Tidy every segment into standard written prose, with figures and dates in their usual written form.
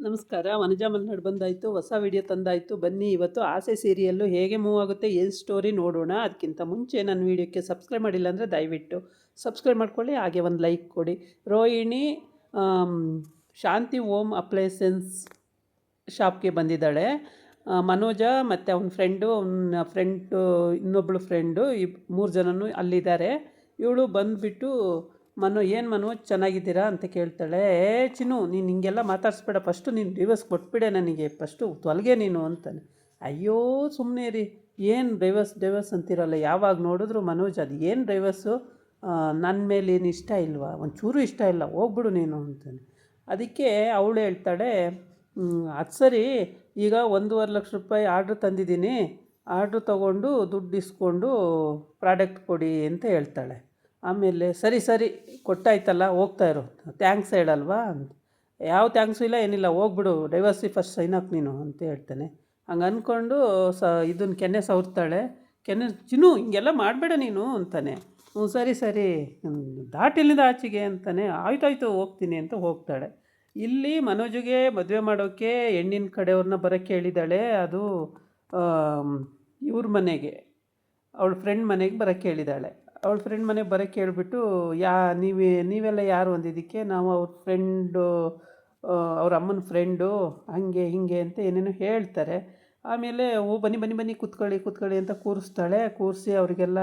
ನಮಸ್ಕಾರ. ವನಜಾ ಮಲ್ನಾಡು ಬಂದಾಯಿತು, ಹೊಸ ವಿಡಿಯೋ ತಂದಾಯಿತು. ಬನ್ನಿ ಇವತ್ತು ಆಸೆ ಸೀರಿಯಲ್ಲು ಹೇಗೆ ಮೂವ್ ಆಗುತ್ತೆ, ಏನು ಸ್ಟೋರಿ ನೋಡೋಣ. ಅದಕ್ಕಿಂತ ಮುಂಚೆ ನನ್ನ ವೀಡಿಯೋಕ್ಕೆ ಸಬ್ಸ್ಕ್ರೈಬ್ ಮಾಡಿಲ್ಲ ಅಂದರೆ ದಯವಿಟ್ಟು ಸಬ್ಸ್ಕ್ರೈಬ್ ಮಾಡ್ಕೊಳ್ಳಿ, ಹಾಗೆ ಒಂದು ಲೈಕ್ ಕೊಡಿ. ರೋಹಿಣಿ ಶಾಂತಿ ಓಮ್ ಅಪ್ಲೈಸೆನ್ಸ್ ಶಾಪ್ಗೆ ಬಂದಿದ್ದಾಳೆ. ಮನೋಜ ಮತ್ತು ಅವನ ಫ್ರೆಂಡು ಇನ್ನೊಬ್ಬಳು ಫ್ರೆಂಡು ಮೂರು ಜನನೂ ಅಲ್ಲಿದ್ದಾರೆ. ಇವಳು ಬಂದುಬಿಟ್ಟು ಏನು ಚೆನ್ನಾಗಿದ್ದೀರಾ ಅಂತ ಕೇಳ್ತಾಳೆ. ಚಿನ್ನು, ನೀನು ಹಿಂಗೆಲ್ಲ ಮಾತಾಡಿಸ್ಬೇಡ, ಫಸ್ಟು ನೀನು ಡಿವೋರ್ಸ್ ಕೊಟ್ಬಿಡೆ ನನಗೆ, ಫಸ್ಟು ತೊಲಗೆ ನೀನು ಅಂತಾನೆ. ಅಯ್ಯೋ ಸುಮ್ಮನೆ ರೀ, ಏನು ಡೈವರ್ಸ್ ಅಂತಿರಲ್ಲ, ಯಾವಾಗ ನೋಡಿದ್ರು ಮನೋಜ್ ಅದು ಏನು ಡೈವರ್ಸು, ನನ್ನ ಮೇಲೆ ಏನು ಇಷ್ಟ ಇಲ್ವಾ, ಒಂಚೂರು ಇಷ್ಟ ಇಲ್ಲ, ಹೋಗ್ಬಿಡು ನೀನು ಅಂತಾನೆ. ಅದಕ್ಕೆ ಅವಳು ಹೇಳ್ತಾಳೆ, ಅದು ಸರಿ, ಈಗ 1.5 ಲಕ್ಷ ರೂಪಾಯಿ ಆರ್ಡ್ರ್ ತಂದಿದ್ದೀನಿ, ಆರ್ಡ್ರ್ ತೊಗೊಂಡು ದುಡ್ಡು ಇಸ್ಕೊಂಡು ಪ್ರಾಡಕ್ಟ್ ಕೊಡಿ ಅಂತ ಹೇಳ್ತಾಳೆ. ಆಮೇಲೆ ಸರಿ ಕೊಟ್ಟಾಯ್ತಲ್ಲ, ಹೋಗ್ತಾ ಇರು, ಥ್ಯಾಂಕ್ಸ್ ಹೇಳಲ್ವಾ ಅಂತ. ಯಾವ ಥ್ಯಾಂಕ್ಸು ಇಲ್ಲ, ಏನಿಲ್ಲ, ಹೋಗ್ಬಿಡು, ಡೈವರ್ಸಿ ಫಸ್ಟ್ ಸೈನ್ ಹಾಕಿ ನೀನು ಅಂತ ಹೇಳ್ತಾನೆ. ಹಂಗೆ ಅಂದ್ಕೊಂಡು ಇದನ್ನು ಕೆನ್ನೆ ಸವರ್ತಾಳೆ. ಚಿನ್ನು ಹಿಂಗೆಲ್ಲ ಮಾಡಬೇಡ ನೀನು ಅಂತಾನೆ. ಸರಿ ದಾಟಿಲ್ಲಿಂದ ಆಚೆಗೆ ಅಂತಾನೆ. ಆಯ್ತಾಯ್ತು ಹೋಗ್ತೀನಿ ಅಂತ ಹೋಗ್ತಾಳೆ. ಇಲ್ಲಿ ಮನೋಜಿಗೆ ಮದುವೆ ಮಾಡೋಕ್ಕೆ ಹೆಣ್ಣಿನ ಕಡೆಯವ್ರನ್ನ ಬರೋಕ್ಕೆ ಹೇಳಿದ್ದಾಳೆ. ಅದು ಇವ್ರ ಮನೆಗೆ, ಅವಳ ಫ್ರೆಂಡ್ ಮನೆಗೆ ಬರೋಕ್ಕೆ ಹೇಳಿದ್ದಾಳೆ. ಅವಳ ಫ್ರೆಂಡ್ ಮನೆಗೆ ಬರೋಕ್ಕೆ ಹೇಳ್ಬಿಟ್ಟು, ನೀವೆಲ್ಲ ಯಾರು ಅಂದಿದ್ದಕ್ಕೆ, ನಾವು ಅವ್ರ ಫ್ರೆಂಡು, ಅವ್ರ ಅಮ್ಮನ ಫ್ರೆಂಡು, ಹಾಗೆ ಹೀಗೆ ಅಂತ ಏನೇನೋ ಹೇಳ್ತಾರೆ. ಆಮೇಲೆ ಬನ್ನಿ ಕೂತ್ಕೊಳ್ಳಿ ಅಂತ ಕೂರಿಸ್ತಾಳೆ. ಕೂರಿಸಿ ಅವರಿಗೆಲ್ಲ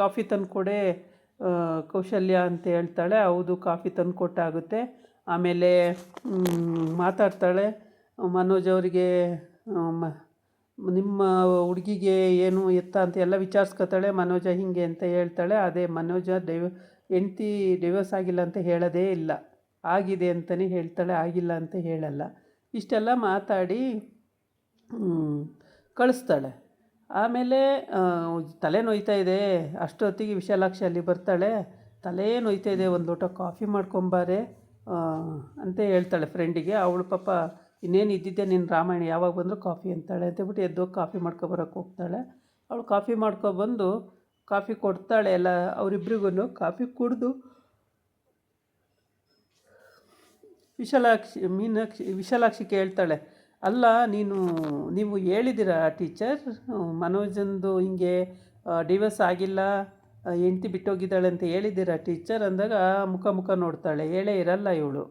ಕಾಫಿ ತಂದುಕೊಡೆ ಕೌಶಲ್ಯ ಅಂತ ಹೇಳ್ತಾಳೆ. ಹೌದು, ಕಾಫಿ ತಂದು ಕೊಟ್ಟಾಗುತ್ತೆ. ಆಮೇಲೆ ಮಾತಾಡ್ತಾಳೆ. ಮನೋಜ್ ಅವರಿಗೆ ನಿಮ್ಮ ಹುಡುಗಿಗೆ ಏನು ಎತ್ತ ಅಂತ ಎಲ್ಲ ವಿಚಾರಿಸ್ಕೊತಾಳೆ. ಮನೋಜ ಹೀಗೆ ಅಂತ ಹೇಳ್ತಾಳೆ. ಅದೇ ಮನೋಜ ಹೆಂಡ್ತಿ ಡಿವೋರ್ಸ್ ಆಗಿಲ್ಲ ಅಂತ ಹೇಳೋದೇ ಇಲ್ಲ, ಆಗಿದೆ ಅಂತಲೇ ಹೇಳ್ತಾಳೆ, ಆಗಿಲ್ಲ ಅಂತ ಹೇಳಲ್ಲ. ಇಷ್ಟೆಲ್ಲ ಮಾತಾಡಿ ಕಳಿಸ್ತಾಳೆ. ಆಮೇಲೆ ತಲೆ ನೋಯ್ತಾ ಇದೆ, ಅಷ್ಟೊತ್ತಿಗೆ ವಿಶಾಲಾಕ್ಷಿ ಅಲ್ಲಿ ಬರ್ತಾಳೆ. ತಲೆ ನೋಯ್ತಾ ಇದೆ, ಒಂದು ಲೋಟ ಕಾಫಿ ಮಾಡ್ಕೊಂಬಾರೆ ಅಂತ ಹೇಳ್ತಾಳೆ ಫ್ರೆಂಡಿಗೆ. ಅವಳು ಪಾಪ ಇನ್ನೇನು ಇದ್ದಿದ್ದೆ ನಿನ್ನ ರಾಮಾಯಣ, ಯಾವಾಗ ಬಂದರೂ ಕಾಫಿ ಅಂತಾಳೆ ಅಂತೇಳ್ಬಿಟ್ಟು ಎದ್ದೋಗಿ ಕಾಫಿ ಮಾಡ್ಕೊಬರೋಕ್ಕೆ ಹೋಗ್ತಾಳೆ. ಅವಳು ಕಾಫಿ ಮಾಡ್ಕೊಬಂದು ಕಾಫಿ ಕೊಡ್ತಾಳೆ. ಎಲ್ಲ ಅವರಿಬ್ರಿಗೂ ಕಾಫಿ ಕುಡಿದು ವಿಶಾಲಾಕ್ಷಿ ಕೇಳ್ತಾಳೆ, ಅಲ್ಲ ನೀವು ಹೇಳಿದ್ದೀರಾ ಟೀಚರ್, ಮನೋಜಂದು ಹಿಂಗೆ ಡಿವೋರ್ಸ್ ಆಗಿಲ್ಲ, ಹೆಂಡ್ತಿ ಬಿಟ್ಟೋಗಿದ್ದಾಳೆ ಅಂತ ಹೇಳಿದ್ದೀರಾ ಟೀಚರ್ ಅಂದಾಗ ಮುಖ ನೋಡ್ತಾಳೆ. ಹೇಳೇ ಇರಲ್ಲ ಇವಳು.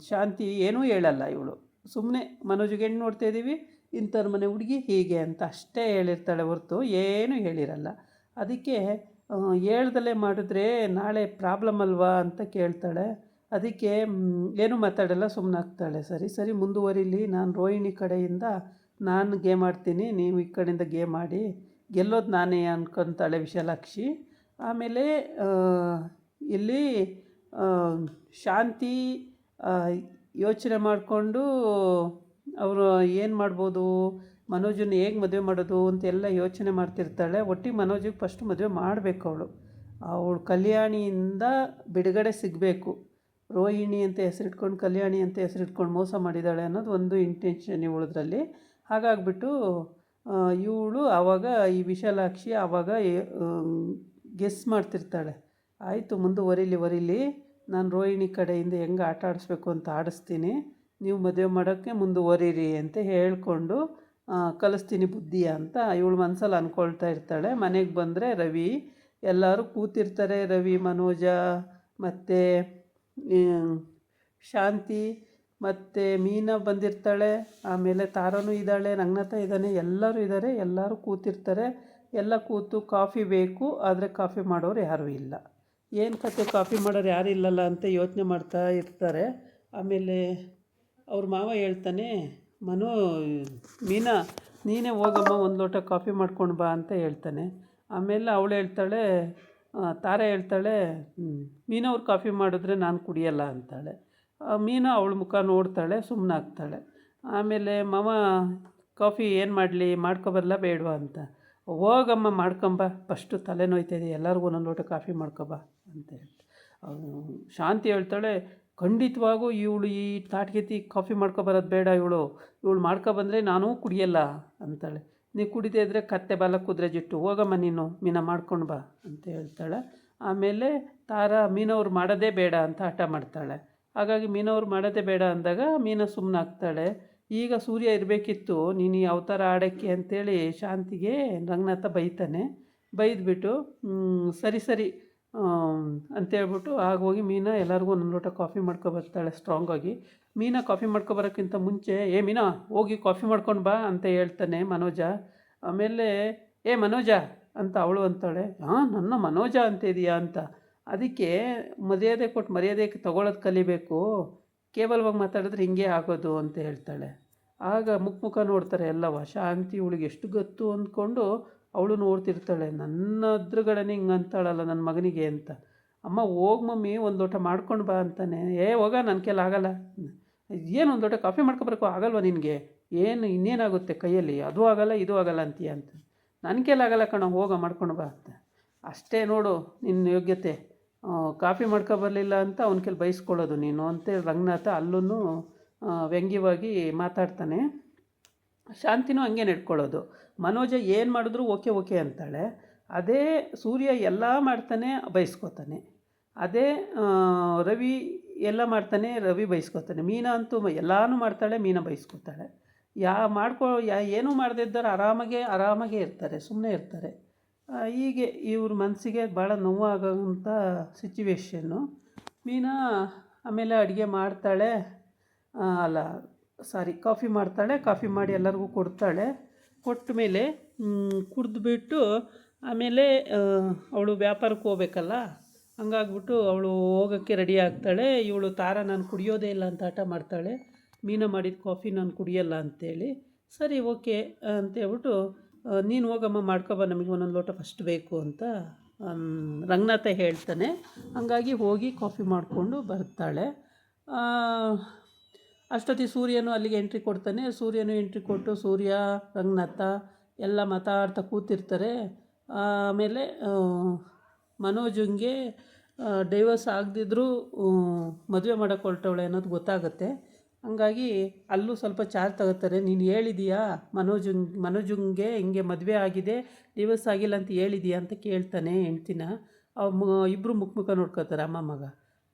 ಶಾಂತಿ ಏನೂ ಹೇಳಲ್ಲ ಇವಳು, ಸುಮ್ಮನೆ ಮನೋಜಿಗೆ ಹೆಣ್ಣು ನೋಡ್ತಾಯಿದ್ದೀವಿ, ಇಂಥವ್ರ ಮನೆ ಹುಡುಗಿ ಹೀಗೆ ಅಂತ ಅಷ್ಟೇ ಹೇಳಿರ್ತಾಳೆ ಹೊರತು ಏನೂ ಹೇಳಿರಲ್ಲ. ಅದಕ್ಕೆ ಹೇಳ್ದಲ್ಲೇ ಮಾಡಿದ್ರೆ ನಾಳೆ ಪ್ರಾಬ್ಲಮ್ ಅಲ್ವಾ ಅಂತ ಕೇಳ್ತಾಳೆ. ಅದಕ್ಕೆ ಏನೂ ಮಾತಾಡಲ್ಲ, ಸುಮ್ಮನಾಗ್ತಾಳೆ. ಸರಿ ಮುಂದುವರಿಲಿ, ನಾನು ರೋಹಿಣಿ ಕಡೆಯಿಂದ ನಾನು ಗೇಮ್ ಆಡ್ತೀನಿ, ನೀವು ಈ ಕಡೆಯಿಂದ ಗೇಮ್ ಆಡಿ, ಗೆಲ್ಲೋದು ನಾನೇ ಅನ್ಕೊತಾಳೆ ವಿಶಾಲಾಕ್ಷಿ. ಆಮೇಲೆ ಇಲ್ಲಿ ಶಾಂತಿ ಯೋಚನೆ ಮಾಡಿಕೊಂಡು ಅವರು ಏನು ಮಾಡ್ಬೋದು, ಮನೋಜನ್ನು ಹೇಗೆ ಮದುವೆ ಮಾಡೋದು ಅಂತೆಲ್ಲ ಯೋಚನೆ ಮಾಡ್ತಿರ್ತಾಳೆ. ಒಟ್ಟಿಗೆ ಮನೋಜಿಗೆ ಫಸ್ಟು ಮದುವೆ ಮಾಡಬೇಕು. ಅವಳು ಕಲ್ಯಾಣಿಯಿಂದ ಬಿಡುಗಡೆ ಸಿಗಬೇಕು. ರೋಹಿಣಿ ಅಂತ ಹೆಸರಿಟ್ಕೊಂಡು, ಕಲ್ಯಾಣಿ ಅಂತ ಹೆಸರಿಟ್ಕೊಂಡು ಮೋಸ ಮಾಡಿದ್ದಾಳೆ ಅನ್ನೋದು ಒಂದು ಇಂಟೆನ್ಷನ್ ಇವಳದ್ರಲ್ಲಿ. ಹಾಗಾಗ್ಬಿಟ್ಟು ಇವಳು ಆವಾಗ ಈ ವಿಶಾಲಾಕ್ಷಿ ಆವಾಗ ಗೆಸ್ ಮಾಡ್ತಿರ್ತಾಳೆ. ಆಯಿತು ಮುಂದುವರಿಲಿ, ನಾನು ರೋಹಿಣಿ ಕಡೆಯಿಂದ ಹೆಂಗೆ ಆಟ ಆಡಿಸ್ಬೇಕು ಅಂತ ಆಡಿಸ್ತೀನಿ, ನೀವು ಮದುವೆ ಮಾಡೋಕ್ಕೆ ಮುಂದುವರಿರಿ ಅಂತ ಹೇಳ್ಕೊಂಡು ಕಲಿಸ್ತೀನಿ ಬುದ್ಧಿಯ ಅಂತ ಇವಳು ಮನಸ್ಸಲ್ಲಿ ಅಂದ್ಕೊಳ್ತಾ ಇರ್ತಾಳೆ. ಮನೆಗೆ ಬಂದರೆ ರವಿ ಎಲ್ಲರೂ ಕೂತಿರ್ತಾರೆ. ರವಿ, ಮನೋಜ ಮತ್ತು ಶಾಂತಿ ಮತ್ತು ಮೀನಾ ಬಂದಿರ್ತಾಳೆ. ಆಮೇಲೆ ತಾರನೂ ಇದ್ದಾಳೆ, ರಂಗನಾಥ ಇದ್ದಾನೆ, ಎಲ್ಲರೂ ಇದ್ದಾರೆ. ಎಲ್ಲರೂ ಕೂತಿರ್ತಾರೆ. ಎಲ್ಲ ಕೂತು ಕಾಫಿ ಬೇಕು, ಆದರೆ ಕಾಫಿ ಮಾಡೋರು ಯಾರೂ ಇಲ್ಲ. ಏನು ಕತೆ, ಕಾಫಿ ಮಾಡೋರು ಯಾರು ಇಲ್ಲಲ್ಲ ಅಂತ ಯೋಚನೆ ಮಾಡ್ತಾ ಇರ್ತಾರೆ. ಆಮೇಲೆ ಅವ್ರ ಮಾವ ಹೇಳ್ತಾನೆ, ಮೀನಾ ನೀನೇ ಹೋಗಮ್ಮ, ಒಂದು ಲೋಟ ಕಾಫಿ ಮಾಡ್ಕೊಂಡು ಬಾ ಅಂತ ಹೇಳ್ತಾನೆ. ಆಮೇಲೆ ಅವಳು ಹೇಳ್ತಾಳೆ, ತಾರ ಹೇಳ್ತಾಳೆ, ಮೀನವ್ರು ಕಾಫಿ ಮಾಡಿದ್ರೆ ನಾನು ಕುಡಿಯಲ್ಲ ಅಂತಾಳೆ. ಮೀನಾ ಅವಳ ಮುಖ ನೋಡ್ತಾಳೆ, ಸುಮ್ಮನಾಗ್ತಾಳೆ. ಆಮೇಲೆ ಮಾವ ಕಾಫಿ ಏನು ಮಾಡಲಿ, ಮಾಡ್ಕೊಬರಲ್ಲ ಬೇಡವಾ ಅಂತ. ಹೋಗಮ್ಮ ಮಾಡ್ಕೊಂಬ, ಫಸ್ಟು ತಲೆ ನೋಯ್ತಾಯಿದೆ, ಎಲ್ಲರಿಗೂ ಒಂದೊಂದು ಲೋಟ ಕಾಫಿ ಮಾಡ್ಕೊಬ ಅಂತ ಹೇಳ್ತಾ. ಶಾಂತಿ ಹೇಳ್ತಾಳೆ, ಖಂಡಿತವಾಗೂ ಇವಳು ಈ ತಾಟ್ಗೆತಿ ಕಾಫಿ ಮಾಡ್ಕೊಬರೋದು ಬೇಡ, ಇವಳು ಮಾಡ್ಕೊಬಂದರೆ ನಾನೂ ಕುಡಿಯಲ್ಲ ಅಂತಾಳೆ. ನೀವು ಕುಡಿದೇ ಇದ್ದರೆ ಕತ್ತೆ ಬಾಲ ಕುದುರೆ ಜಿಟ್ಟು, ಹೋಗಮ್ಮ ನೀನು ಮೀನಾ ಮಾಡ್ಕೊಂಡು ಬಾ ಅಂತ ಹೇಳ್ತಾಳೆ. ಆಮೇಲೆ ತಾರ ಮೀನವ್ರು ಮಾಡೋದೇ ಬೇಡ ಅಂತ ಹಠ ಮಾಡ್ತಾಳೆ. ಹಾಗಾಗಿ ಮೀನವ್ರು ಮಾಡೋದೇ ಬೇಡ ಅಂದಾಗ ಮೀನ ಸುಮ್ಮನಾಗ್ತಾಳೆ. ಈಗ ಸೂರ್ಯ ಇರಬೇಕಿತ್ತು ನೀನು ಈ ಅವತಾರ ಆಡೋಕ್ಕೆ ಅಂತೇಳಿ ಶಾಂತಿಗೆ ರಂಗನಾಥ ಬೈತಾನೆ. ಬೈದ್ಬಿಟ್ಟು ಸರಿ ಸರಿ ಅಂತೇಳ್ಬಿಟ್ಟು ಆಗೋಗಿ ಮೀನಾ ಎಲ್ಲರಿಗೂ ಒಂದೊಂದು ಲೋಟ ಕಾಫಿ ಮಾಡ್ಕೊಬರ್ತಾಳೆ ಸ್ಟ್ರಾಂಗಾಗಿ. ಮೀನಾ ಕಾಫಿ ಮಾಡ್ಕೊಬರೋಕ್ಕಿಂತ ಮುಂಚೆ ಮೀನಾ ಹೋಗಿ ಕಾಫಿ ಮಾಡ್ಕೊಂಡು ಬಾ ಅಂತ ಹೇಳ್ತಾನೆ ಮನೋಜ. ಆಮೇಲೆ ಮನೋಜ ಅಂತ ಅವಳು ಅಂತಾಳೆ. ನನ್ನ ಮನೋಜ ಅಂತಿದೆಯಾ ಅಂತ. ಅದಕ್ಕೆ ಮರ್ಯಾದೆ ಕೊಟ್ಟು ಮರ್ಯಾದೆ ತೊಗೊಳೋದು ಕಲಿಬೇಕು, ಕೇವಲವಾಗಿ ಮಾತಾಡಿದ್ರೆ ಹಿಂಗೆ ಆಗೋದು ಅಂತ ಹೇಳ್ತಾಳೆ. ಆಗ ಮುಖ ನೋಡ್ತಾರೆ ಎಲ್ಲವ. ಶಾಂತಿ ಇವಳಿಗೆ ಎಷ್ಟು ಗೊತ್ತು ಅಂದ್ಕೊಂಡು ಅವಳು ನೋಡ್ತಿರ್ತಾಳೆ. ನನ್ನ ಎದುರುಗಡೆನೇ ಹಿಂಗೆ ಅಂತಾಳಲ್ಲ ನನ್ನ ಮಗನಿಗೆ ಅಂತ. ಅಮ್ಮ ಹೋಗಿ ಮಮ್ಮಿ ಒಂದು ಲೋಟ ಮಾಡ್ಕೊಂಡು ಬಾ ಅಂತಾನೆ. ಹೋಗ ನನ್ನ ಕೈಲಿ ಆಗಲ್ಲ. ಏನು ಒಂದು ಲೋಟ ಕಾಫಿ ಮಾಡ್ಕೊಬರಬೇಕು ಆಗಲ್ವ ನಿನಗೆ? ಏನು ಇನ್ನೇನಾಗುತ್ತೆ ಕೈಯಲ್ಲಿ? ಅದು ಆಗಲ್ಲ ಇದು ಆಗಲ್ಲ ಅಂತೀಯ ಅಂತ. ನನ್ನ ಕೈಲಿ ಆಗಲ್ಲ ಕಣ, ಹೋಗ ಮಾಡ್ಕೊಂಡು ಬಾ ಅಂತ. ಅಷ್ಟೇ ನೋಡು ನಿನ್ನ ಯೋಗ್ಯತೆ, ಕಾಫಿ ಮಾಡ್ಕೊಬರಲಿಲ್ಲ ಅಂತ ಅವನ ಕೈಲಿ ಬೈಸ್ಕೊಳ್ಳೋದು ನೀನು ಅಂತೇಳಿ ರಂಗನಾಥ ಅಲ್ಲೂ ವ್ಯಂಗ್ಯವಾಗಿ ಮಾತಾಡ್ತಾನೆ. ಶಾಂತಿನೂ ಹಂಗೆ ನಡ್ಕೊಳ್ಳೋದು. ಮನೋಜ ಏನು ಮಾಡಿದ್ರು ಓಕೆ ಓಕೆ ಅಂತಾಳೆ. ಅದೇ ಸೂರ್ಯ ಎಲ್ಲ ಮಾಡ್ತಾನೆ ಬೈಸ್ಕೋತಾನೆ. ಅದೇ ರವಿ ಎಲ್ಲ ಮಾಡ್ತಾನೆ, ರವಿ ಬೈಸ್ಕೋತಾನೆ. ಮೀನಾ ಅಂತೂ ಎಲ್ಲನೂ ಮಾಡ್ತಾಳೆ, ಮೀನಾ ಬೈಸ್ಕೋತಾಳೆ. ಏನೂ ಮಾಡದೇ ಇದ್ದಾರೆ ಆರಾಮಾಗೆ ಇರ್ತಾರೆ, ಸುಮ್ಮನೆ ಇರ್ತಾರೆ. ಹೀಗೆ ಇವ್ರ ಮನಸ್ಸಿಗೆ ಭಾಳ ನೋವಾಗೋಂಥ ಸಿಚುವೇಶನ್ನು. ಮೀನಾ ಆಮೇಲೆ ಅಡುಗೆ ಮಾಡ್ತಾಳೆ, ಕಾಫಿ ಮಾಡ್ತಾಳೆ. ಕಾಫಿ ಮಾಡಿ ಎಲ್ಲರಿಗೂ ಕೊಡ್ತಾಳೆ. ಕೊಟ್ಟ ಮೇಲೆ ಕುಡಿದ್ಬಿಟ್ಟು ಆಮೇಲೆ ಅವಳು ವ್ಯಾಪಾರಕ್ಕೆ ಹೋಗ್ಬೇಕಲ್ಲ, ಹಂಗಾಗ್ಬಿಟ್ಟು ಅವಳು ಹೋಗೋಕ್ಕೆ ರೆಡಿ ಆಗ್ತಾಳೆ. ಇವಳು ತಾರಾ ನಾನು ಕುಡಿಯೋದೇ ಇಲ್ಲ ಅಂತ ಹಠ ಮಾಡ್ತಾಳೆ. ಮೀನಾ ಮಾಡಿದ ಕಾಫಿ ನಾನು ಕುಡಿಯೋಲ್ಲ ಅಂತೇಳಿ. ಸರಿ ಓಕೆ ಅಂತೇಳ್ಬಿಟ್ಟು ನೀನು ಹೋಗಮ್ಮ ಮಾಡ್ಕೊಬ, ನಮಗೆ ಒಂದೊಂದು ಲೋಟ ಫಸ್ಟ್ ಬೇಕು ಅಂತ ರಂಗನಾಥ ಹೇಳ್ತಾನೆ. ಹಂಗಾಗಿ ಹೋಗಿ ಕಾಫಿ ಮಾಡಿಕೊಂಡು ಬರ್ತಾಳೆ. ಅಷ್ಟೊತ್ತಿಗೆ ಸೂರ್ಯನು ಅಲ್ಲಿಗೆ ಎಂಟ್ರಿ ಕೊಡ್ತಾನೆ. ಸೂರ್ಯನು ಎಂಟ್ರಿ ಕೊಟ್ಟು ಸೂರ್ಯ ರಂಗನಾಥ ಎಲ್ಲ ಮಾತಾಡ್ತಾ ಕೂತಿರ್ತಾರೆ. ಆಮೇಲೆ ಮನೋಜಂಗೆ ಡೈವರ್ಸ್ ಆಗದಿದ್ರೂ ಮದುವೆ ಮಾಡೋಕ್ಕೆ ಹೊರಟವಳೆ ಅನ್ನೋದು ಗೊತ್ತಾಗುತ್ತೆ. ಹಂಗಾಗಿ ಅಲ್ಲೂ ಸ್ವಲ್ಪ ಚಾರ್ಜ್ ತಗೋತಾರೆ. ನೀನು ಹೇಳಿದೀಯಾ ಮನೋಜಂಗೆ ಹಿಂಗೆ ಮದುವೆ ಆಗಿದೆ, ಡಿವೋರ್ಸ್ ಆಗಿಲ್ಲ ಅಂತ ಹೇಳಿದೀಯಾ ಅಂತ ಕೇಳ್ತಾನೆ ಹೆಂಡ್ತಿನ. ಇಬ್ಬರು ಮುಖ ನೋಡ್ಕೋತಾರೆ ಅಮ್ಮ ಮಗ.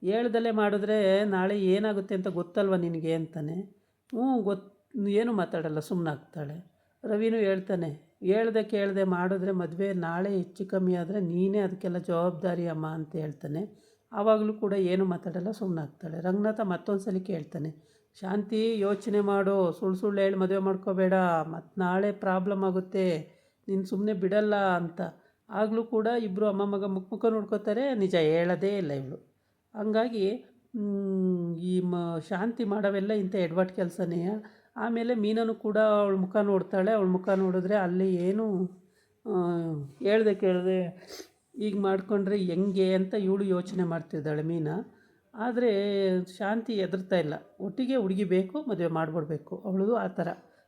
ಹೇಳ್ದಲ್ಲೇ ಮಾಡಿದ್ರೆ ನಾಳೆ ಏನಾಗುತ್ತೆ ಅಂತ ಗೊತ್ತಲ್ವ ನಿನಗೆ ಅಂತಾನೆ. ಏನು ಮಾತಾಡಲ್ಲ, ಸುಮ್ಮನಾಗ್ತಾಳೆ. ರವಿನೂ ಹೇಳ್ತಾನೆ, ಕೇಳ್ದೆ ಮಾಡಿದ್ರೆ ಮದುವೆ ನಾಳೆ ಹೆಚ್ಚು ಕಮ್ಮಿ ಆದರೆ ನೀನೇ ಅದಕ್ಕೆಲ್ಲ ಜವಾಬ್ದಾರಿ ಅಮ್ಮ ಅಂತ ಹೇಳ್ತಾನೆ. ಆವಾಗಲೂ ಕೂಡ ಏನು ಮಾತಾಡಲ್ಲ, ಸುಮ್ಮನಾಗ್ತಾಳೆ. ರಂಗನಾಥ ಮತ್ತೊಂದು ಸಲ ಕೇಳ್ತಾನೆ, ಶಾಂತಿ ಯೋಚನೆ ಮಾಡು, ಸುಳ್ಳು ಹೇಳಿ ಮದುವೆ ಮಾಡ್ಕೋಬೇಡ, ಮತ್ತು ನಾಳೆ ಪ್ರಾಬ್ಲಮ್ ಆಗುತ್ತೆ, ನೀನು ಸುಮ್ಮನೆ ಬಿಡಲ್ಲ ಅಂತ. ಆಗಲೂ ಕೂಡ ಇಬ್ಬರು ಅಮ್ಮ ಮಗ ಮುಖ ನೋಡ್ಕೋತಾರೆ. ನಿಜ ಹೇಳೋದೇ ಇಲ್ಲ ಇವಳು. ಹಂಗಾಗಿ ಈ ಶಾಂತಿ ಮಾಡೋವೆಲ್ಲ ಇಂಥ ಎಡವಟ್ಟು ಕೆಲಸನೇ. ಆಮೇಲೆ ಮೀನನು ಕೂಡ ಅವಳ ಮುಖ ನೋಡ್ತಾಳೆ. ಅವಳ ಮುಖ ನೋಡಿದ್ರೆ ಅಲ್ಲಿ ಏನು ಕೇಳದೆ ಈಗ ಮಾಡಿಕೊಂಡ್ರೆ ಹೆಂಗೆ ಅಂತ ಇವಳು ಯೋಚನೆ ಮಾಡ್ತಿದ್ದಾಳೆ ಮೀನಾ. ಆದರೆ ಶಾಂತಿ ಹೆದರ್ತಾ ಇಲ್ಲ. ಒಟ್ಟಿಗೆ ಹುಡುಗಿ ಬೇಕು, ಮದುವೆ ಮಾಡಿಬಿಡ್ಬೇಕು. ಅವಳದು ಆ ಥರ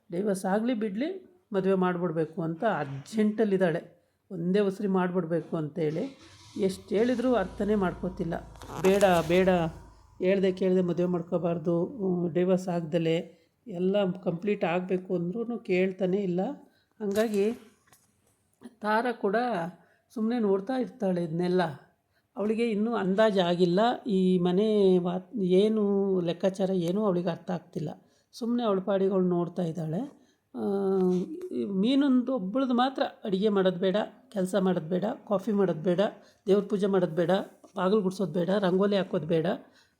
ಡೈವರ್ಸ್ ಆಗಲಿ ಬಿಡಲಿ ಮದುವೆ ಮಾಡಿಬಿಡ್ಬೇಕು ಅಂತ ಅರ್ಜೆಂಟಲ್ಲಿದ್ದಾಳೆ. ಒಂದೇ ಉಸಿರಿ ಮಾಡಿಬಿಡ್ಬೇಕು ಅಂತೇಳಿ ಎಷ್ಟು ಹೇಳಿದರೂ ಅರ್ಥನೇ ಮಾಡ್ಕೋತಿಲ್ಲ. ಬೇಡ ಕೇಳದೆ ಮದುವೆ ಮಾಡ್ಕೋಬಾರ್ದು, ಡೈವರ್ಸ್ ಆಗ್ದಲೇ ಎಲ್ಲ ಕಂಪ್ಲೀಟ್ ಆಗಬೇಕು ಅಂದ್ರೂ ಕೇಳ್ತಾನೆ ಇಲ್ಲ. ಹಂಗಾಗಿ ತಾರಾ ಕೂಡ ಸುಮ್ಮನೆ ನೋಡ್ತಾ ಇರ್ತಾಳೆ ಇದನ್ನೆಲ್ಲ. ಅವಳಿಗೆ ಇನ್ನೂ ಅಂದಾಜು ಆಗಿಲ್ಲ ಈ ಮನೆ ಏನು ಲೆಕ್ಕಾಚಾರ ಏನೂ ಅವಳಿಗೆ ಅರ್ಥ ಆಗ್ತಿಲ್ಲ. ಸುಮ್ಮನೆ ಅವಳ ಪಾಡಿಗೆ ಅವಳು ನೋಡ್ತಾ ಇದ್ದಾಳೆ. ಮೀನೊಂದು ಒಬ್ಬಳದು ಮಾತ್ರ ಅಡುಗೆ ಮಾಡೋದು ಬೇಡ, ಕೆಲಸ ಮಾಡೋದು ಬೇಡ, ಕಾಫಿ ಮಾಡೋದು ಬೇಡ, ದೇವ್ರ ಪೂಜೆ ಮಾಡೋದು ಬೇಡ, ಬಾಗಿಲು ಗುಡಿಸೋದು ಬೇಡ, ರಂಗೋಲಿ ಹಾಕೋದು ಬೇಡ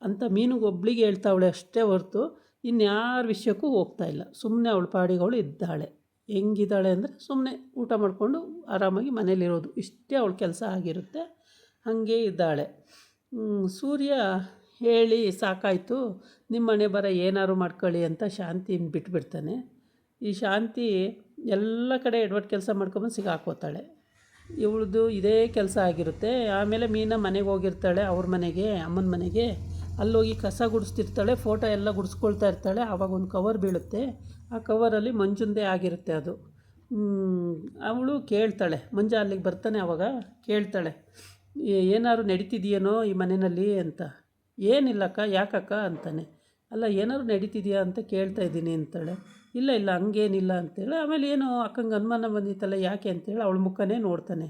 ಅಂತ ಮೀನಿಗೆ ಒಬ್ಳಿಗೆ ಹೇಳ್ತಾವಳೆ ಅಷ್ಟೇ ಹೊರತು ಇನ್ಯಾರ ವಿಷಯಕ್ಕೂ ಹೋಗ್ತಾ ಇಲ್ಲ. ಸುಮ್ಮನೆ ಅವಳ ಪಾಡಿಗೆ ಅವಳು ಇದ್ದಾಳೆ. ಹೆಂಗಿದ್ದಾಳೆ ಅಂದರೆ ಸುಮ್ಮನೆ ಊಟ ಮಾಡಿಕೊಂಡು ಆರಾಮಾಗಿ ಮನೇಲಿರೋದು, ಇಷ್ಟೇ ಅವಳ ಕೆಲಸ ಆಗಿರುತ್ತೆ. ಹಾಗೆ ಇದ್ದಾಳೆ. ಸೂರ್ಯ ಹೇಳಿ ಸಾಕಾಯಿತು, ನಿಮ್ಮ ಮನೆ ಬರ ಏನಾರು ಮಾಡ್ಕೊಳ್ಳಿ ಅಂತ ಶಾಂತಿನ ಬಿಟ್ಬಿಡ್ತಾನೆ. ಈ ಶಾಂತಿ ಎಲ್ಲ ಕಡೆ ಎಡವಟ್ಟು ಕೆಲಸ ಮಾಡ್ಕೊಂಬಂದು ಸಿಗಾಕೋತಾಳೆ. ಇವಳದು ಇದೇ ಕೆಲಸ ಆಗಿರುತ್ತೆ. ಆಮೇಲೆ ಮೀನಾ ಮನೆಗೆ ಹೋಗಿರ್ತಾಳೆ, ಅವ್ರ ಮನೆಗೆ, ಅಮ್ಮನ ಮನೆಗೆ. ಅಲ್ಲೋಗಿ ಕಸ ಗುಡಿಸ್ತಿರ್ತಾಳೆ, ಫೋಟೋ ಎಲ್ಲ ಗುಡಿಸ್ಕೊಳ್ತಾ ಇರ್ತಾಳೆ. ಆವಾಗ ಒಂದು ಕವರ್ ಬೀಳುತ್ತೆ. ಆ ಕವರಲ್ಲಿ ಮಂಜುಂದೇ ಆಗಿರುತ್ತೆ ಅದು. ಅವಳು ಕೇಳ್ತಾಳೆ, ಮಂಜ ಅಲ್ಲಿಗೆ ಬರ್ತಾನೆ. ಆವಾಗ ಕೇಳ್ತಾಳೆ, ಏನಾದ್ರು ನಡೀತಿದೆಯೇನೋ ಈ ಮನೆಯಲ್ಲಿ ಅಂತ. ಏನಿಲ್ಲಕ್ಕ, ಯಾಕಕ್ಕ ಅಂತಾನೆ. ಅಲ್ಲ ಏನಾದ್ರು ನಡೀತಿದೆಯಾ ಅಂತ ಕೇಳ್ತಾ ಇದ್ದೀನಿ ಅಂತಾಳೆ. ಇಲ್ಲ ಹಂಗೇನಿಲ್ಲ ಅಂತೇಳಿ. ಆಮೇಲೆ ಏನೋ ಅಕ್ಕಂಗೆ ಅನುಮಾನ ಬಂದಿತ್ತಲ್ಲ ಯಾಕೆ ಅಂತೇಳಿ ಅವಳ ಮುಖನೇ ನೋಡ್ತಾನೆ.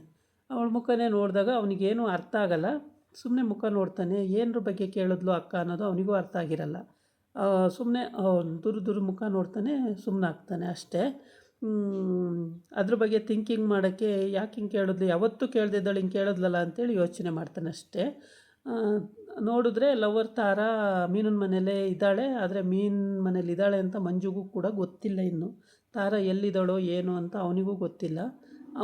ಅವಳ ಮುಖನೇ ನೋಡಿದಾಗ ಅವನಿಗೇನು ಅರ್ಥ ಆಗಲ್ಲ. ಸುಮ್ಮನೆ ಮುಖ ನೋಡ್ತಾನೆ. ಏನರ ಬಗ್ಗೆ ಕೇಳಿದ್ಲು ಅಕ್ಕ ಅನ್ನೋದು ಅವನಿಗೂ ಅರ್ಥ ಆಗಿರಲ್ಲ. ಸುಮ್ಮನೆ ದುರು ಮುಖ ನೋಡ್ತಾನೆ, ಸುಮ್ಮನಾಗ್ತಾನೆ ಅಷ್ಟೇ. ಅದ್ರ ಬಗ್ಗೆ ಥಿಂಕಿಂಗ್ ಮಾಡೋಕ್ಕೆ ಯಾಕೆ ಹಿಂಗೆ ಕೇಳಿದ್ಲು, ಯಾವತ್ತೂ ಕೇಳ್ದಿದ್ದಾಳೆ ಹಿಂಗೆ ಕೇಳಿದ್ಲಲ್ಲ ಅಂತೇಳಿ ಯೋಚನೆ ಮಾಡ್ತಾನೆ ಅಷ್ಟೇ. ನೋಡಿದ್ರೆ ಲವರ್ ತಾರಾ ಮೀನನ ಮನೆಯಲ್ಲೇ ಇದ್ದಾಳೆ. ಆದರೆ ಮೀನು ಮನೇಲಿ ಇದ್ದಾಳೆ ಅಂತ ಮಂಜುಗೂ ಕೂಡ ಗೊತ್ತಿಲ್ಲ ಇನ್ನು. ತಾರಾ ಎಲ್ಲಿದ್ದಾಳೋ ಏನು ಅಂತ ಅವನಿಗೂ ಗೊತ್ತಿಲ್ಲ.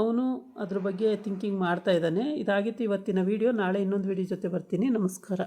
ಅವನು ಅದ್ರ ಬಗ್ಗೆ ಥಿಂಕಿಂಗ್ ಮಾಡ್ತಾ ಇದ್ದಾನೆ. ಇದಾಗಿತ್ತು ಇವತ್ತಿನ ವೀಡಿಯೋ. ನಾಳೆ ಇನ್ನೊಂದು ವೀಡಿಯೋ ಜೊತೆ ಬರ್ತೀನಿ. ನಮಸ್ಕಾರ.